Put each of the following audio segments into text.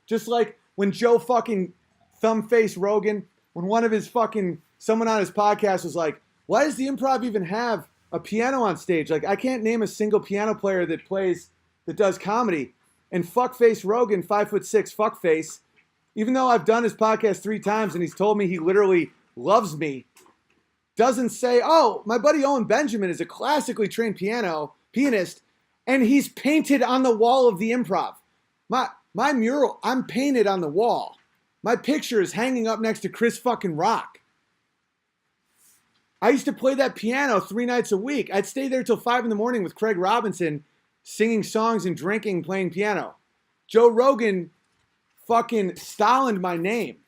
Just like when Joe fucking Thumbface Rogan, when one of his fucking, someone on his podcast was like, why does the Improv even have a piano on stage? Like, I can't name a single piano player that does comedy. And fuckface Rogan, 5'6" fuckface, even though I've done his podcast 3 times and he's told me he literally loves me, doesn't say, oh, my buddy Owen Benjamin is a classically trained pianist, and he's painted on the wall of the Improv. My mural, I'm painted on the wall. My picture is hanging up next to Chris fucking Rock. I used to play that piano 3 nights a week. I'd stay there till 5 a.m. with Craig Robinson, singing songs and drinking, playing piano. Joe Rogan fucking Stalined my name.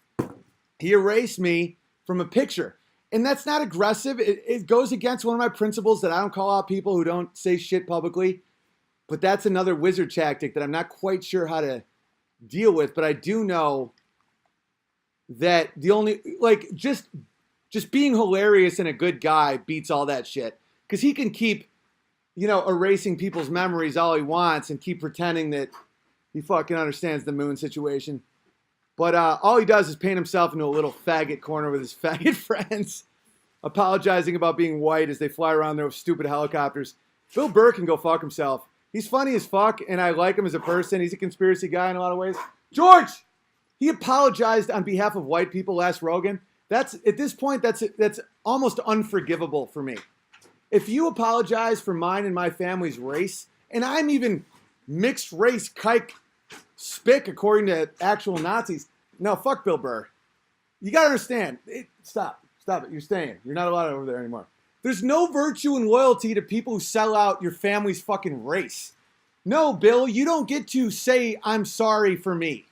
He erased me from a picture. And that's not aggressive. It goes against one of my principles that I don't call out people who don't say shit publicly. But that's another wizard tactic that I'm not quite sure how to deal with. But I do know that the only, like, just being hilarious and a good guy beats all that shit. Because he can keep, erasing people's memories all he wants and keep pretending that he fucking understands the moon situation. But all he does is paint himself into a little faggot corner with his faggot friends, apologizing about being white as they fly around there with stupid helicopters. Bill Burr can go fuck himself. He's funny as fuck, and I like him as a person. He's a conspiracy guy in a lot of ways. George! He apologized on behalf of white people last Rogan. At this point, that's almost unforgivable for me. If you apologize for mine and my family's race, and I'm even mixed race kike spick according to actual Nazis, no, fuck Bill Burr. You gotta understand. Stop it. You're staying. You're not allowed over there anymore. There's no virtue and loyalty to people who sell out your family's fucking race. No, Bill, you don't get to say, I'm sorry for me.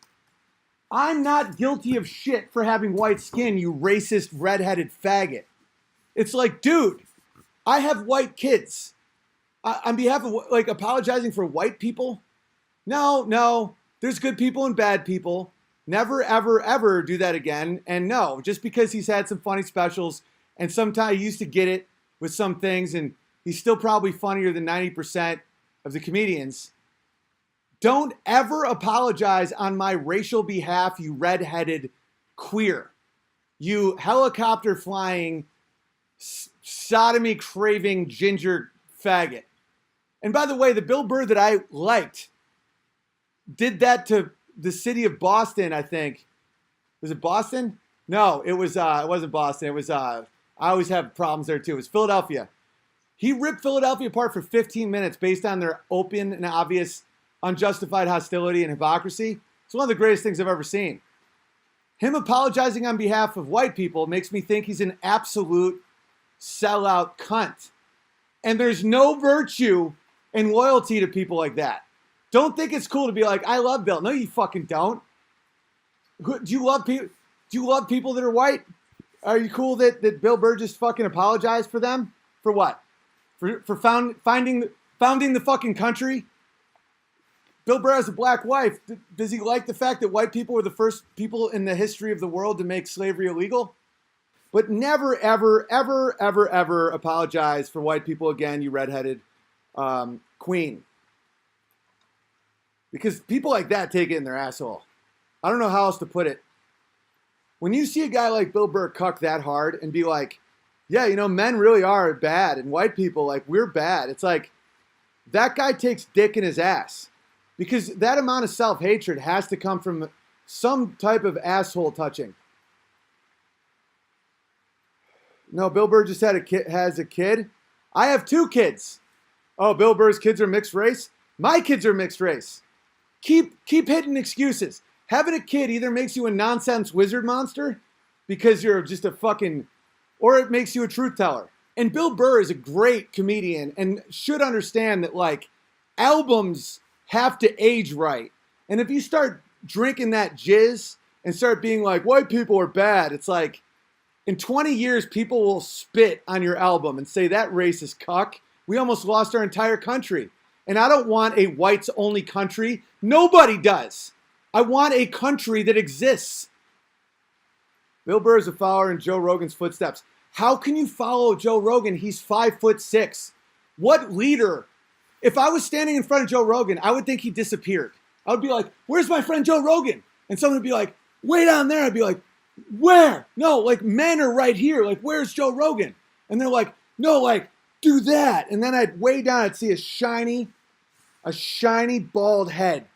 I'm not guilty of shit for having white skin, you racist, redheaded faggot. It's like, dude, I have white kids. On behalf of, like, apologizing for white people? No. There's good people and bad people. Never, ever, ever do that again. And no, just because he's had some funny specials and sometimes he used to get it with some things and he's still probably funnier than 90% of the comedians, don't ever apologize on my racial behalf, you redheaded queer. You helicopter flying, sodomy craving ginger faggot. And by the way, the Bill Burr that I liked did that to the city of Boston, I think. Was it Boston? No, it wasn't Boston. It was, I always have problems there too. It was Philadelphia. He ripped Philadelphia apart for 15 minutes based on their open and obvious unjustified hostility and hypocrisy. It's one of the greatest things I've ever seen. Him apologizing on behalf of white people makes me think he's an absolute sellout cunt. And there's no virtue and loyalty to people like that. Don't think it's cool to be like, I love Bill. No, you fucking don't. Do you love people? Do you love people that are white? Are you cool that Bill Burr just fucking apologized for them? For what? For founding the fucking country? Bill Burr has a black wife. Does he like the fact that white people were the first people in the history of the world to make slavery illegal? But never, ever, ever, ever, ever apologize for white people again, you redheaded queen. Because people like that take it in their asshole. I don't know how else to put it. When you see a guy like Bill Burr cuck that hard and be like, yeah, men really are bad and white people, like, we're bad. It's like, that guy takes dick in his ass. Because that amount of self-hatred has to come from some type of asshole touching. No, Bill Burr just has a kid. I have 2 kids. Oh, Bill Burr's kids are mixed race? My kids are mixed race. Keep hitting excuses. Having a kid either makes you a nonsense wizard monster because you're just a fucking, or it makes you a truth teller. And Bill Burr is a great comedian and should understand that, like, albums have to age right. And if you start drinking that jizz and start being like, white people are bad, it's like, in 20 years, people will spit on your album and say, that racist cuck. We almost lost our entire country. And I don't want a whites-only country. Nobody does. I want a country that exists. Bill Burr is a follower in Joe Rogan's footsteps. How can you follow Joe Rogan? He's 5'6". What leader? If I was standing in front of Joe Rogan, I would think he disappeared. I would be like, where's my friend Joe Rogan? And someone would be like, way down there. I'd be like, where? No, like men are right here. Like, where's Joe Rogan? And they're like, no, like, do that. And then I'd way down, I'd see a shiny bald head.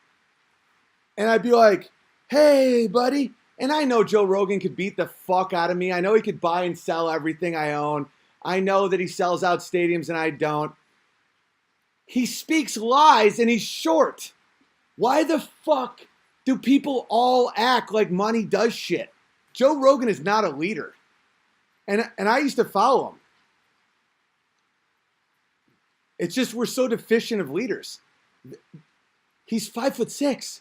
And I'd be like, hey, buddy. And I know Joe Rogan could beat the fuck out of me. I know he could buy and sell everything I own. I know that he sells out stadiums and I don't. He speaks lies and he's short. Why the fuck do people all act like money does shit? Joe Rogan is not a leader. And I used to follow him. It's just we're so deficient of leaders. He's 5'6".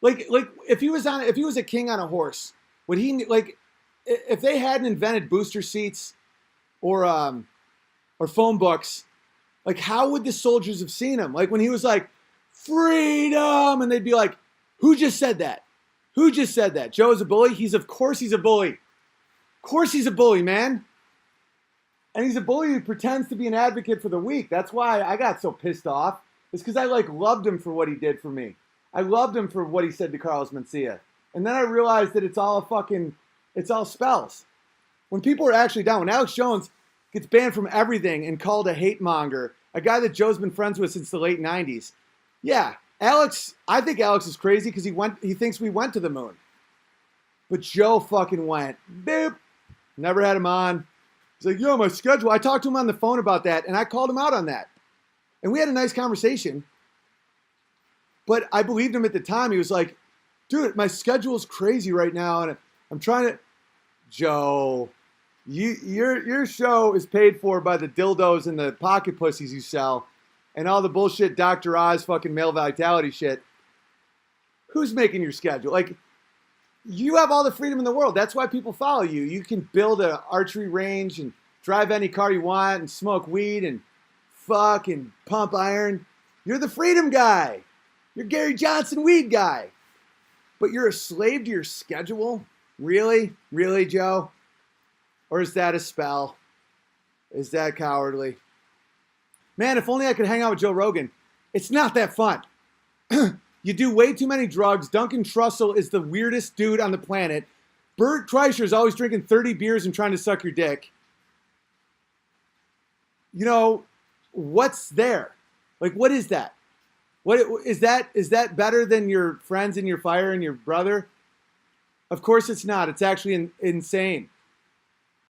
Like if he was a king on a horse, would he like if they hadn't invented booster seats or phone books, like how would the soldiers have seen him? Like when he was like, freedom, and they'd be like, who just said that? Who just said that? Joe is a bully? Of course he's a bully. Of course he's a bully, man. And he's a bully who pretends to be an advocate for the weak. That's why I got so pissed off. It's because I loved him for what he did for me. I loved him for what he said to Carlos Mencia. And then I realized that it's all spells. When people are actually down, when Alex Jones gets banned from everything and called a hate monger, a guy that Joe's been friends with since the late 90s. Yeah, I think Alex is crazy because he thinks we went to the moon. But Joe fucking went. Boop. Never had him on. He's like, yo, my schedule. I talked to him on the phone about that, and I called him out on that. And we had a nice conversation. But I believed him at the time. He was like, dude, my schedule is crazy right now, and I'm trying to... Joe, your show is paid for by the dildos and the pocket pussies you sell, and all the bullshit Dr. Oz fucking male vitality shit. Who's making your schedule? Like, you have all the freedom in the world. That's why people follow you. You can build an archery range and drive any car you want and smoke weed and fuck and pump iron. You're the freedom guy. You're Gary Johnson weed guy. But you're a slave to your schedule? Really? Really, Joe? Or is that a spell? Is that cowardly? Man, if only I could hang out with Joe Rogan. It's not that fun. You do way too many drugs. Duncan Trussell is the weirdest dude on the planet. Bert Kreischer is always drinking 30 beers and trying to suck your dick. You know, what's there? Like, what is that? What is that? Is that better than your friends in your fire and your brother? Of course it's not. It's actually insane.